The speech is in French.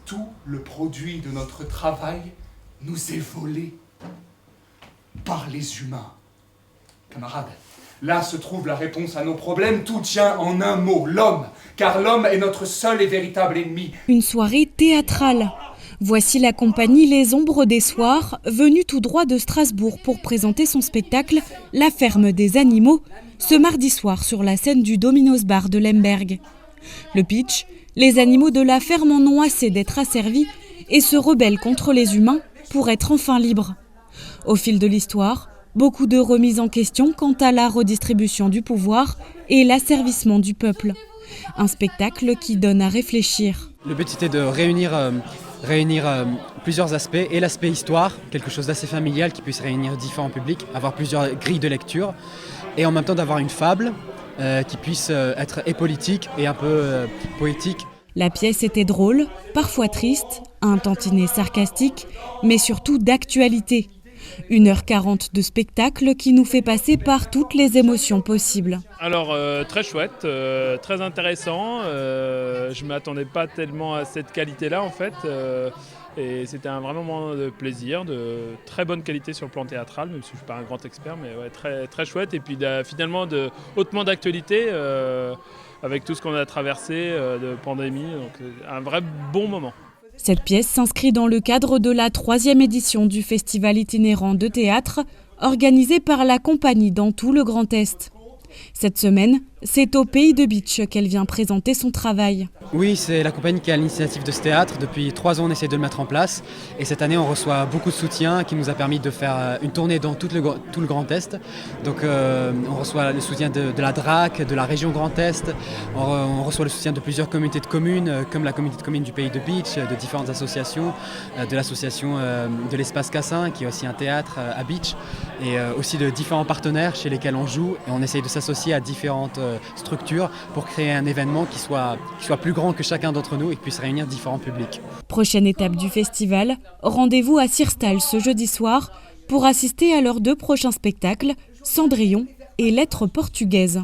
tout le produit de notre travail nous est volé par les humains. Camarades, là se trouve la réponse à nos problèmes. Tout tient en un mot, l'homme, car l'homme est notre seul et véritable ennemi. Une soirée théâtrale. Voici la compagnie Les Ombres des Soirs, venue tout droit de Strasbourg pour présenter son spectacle « La ferme des animaux » ce mardi soir sur la scène du Domino's Bar de Lemberg. Le pitch, les animaux de la ferme en ont assez d'être asservis et se rebellent contre les humains pour être enfin libres. Au fil de l'histoire, beaucoup de remises en question quant à la redistribution du pouvoir et l'asservissement du peuple. Un spectacle qui donne à réfléchir. Le but c'était de réunir plusieurs aspects, et l'aspect histoire, quelque chose d'assez familial qui puisse réunir différents publics, avoir plusieurs grilles de lecture, et en même temps d'avoir une fable qui puisse être et politique et un peu poétique. La pièce était drôle, parfois triste, un tantinet sarcastique, mais surtout d'actualité. 1h40 de spectacle qui nous fait passer par toutes les émotions possibles. Alors très chouette, très intéressant, je ne m'attendais pas tellement à cette qualité-là en fait, et c'était un vrai moment de plaisir, de très bonne qualité sur le plan théâtral, même si je ne suis pas un grand expert, mais ouais, très, très chouette, et puis finalement hautement d'actualité avec tout ce qu'on a traversé de pandémie, donc un vrai bon moment. Cette pièce s'inscrit dans le cadre de la 3e édition du festival itinérant de théâtre, organisé par la compagnie dans tout le Grand Est. Cette semaine, c'est au Pays de Bitche qu'elle vient présenter son travail. Oui, c'est la compagnie qui a l'initiative de ce théâtre. Depuis 3 ans, on essaie de le mettre en place. Et cette année, on reçoit beaucoup de soutien qui nous a permis de faire une tournée dans tout le Grand Est. Donc, on reçoit le soutien de la DRAC, de la région Grand Est. On reçoit le soutien de plusieurs communautés de communes, comme la communauté de communes du Pays de Bitche, de différentes associations, de l'association de l'Espace Cassin, qui est aussi un théâtre à Bitche, et aussi de différents partenaires chez lesquels on joue. Et on essaye de s'associer à différentes structures pour créer un événement qui soit plus grand que chacun d'entre nous et qui puisse réunir différents publics. Prochaine étape du festival, rendez-vous à Sirstal ce jeudi soir pour assister à leurs 2 prochains spectacles, Cendrillon et Lettres portugaises.